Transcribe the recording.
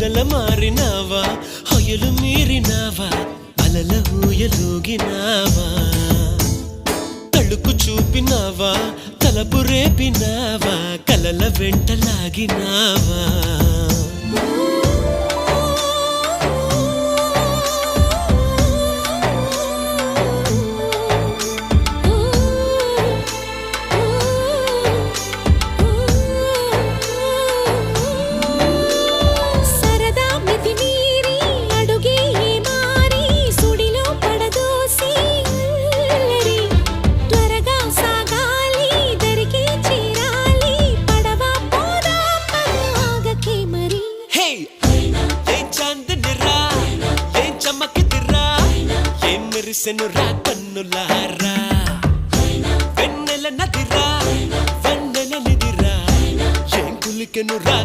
పొగల మారినావా హొయలు మీరినావా అలల ఊయలూగినావా తళుకు చూపినావా తలపు రేపినావా కలల వెంటలాగినావా మెరిసెనురా కన్నులారా వెన్నెల నదిరా వెన్నెల నిదిరా ఏం కులికెనురా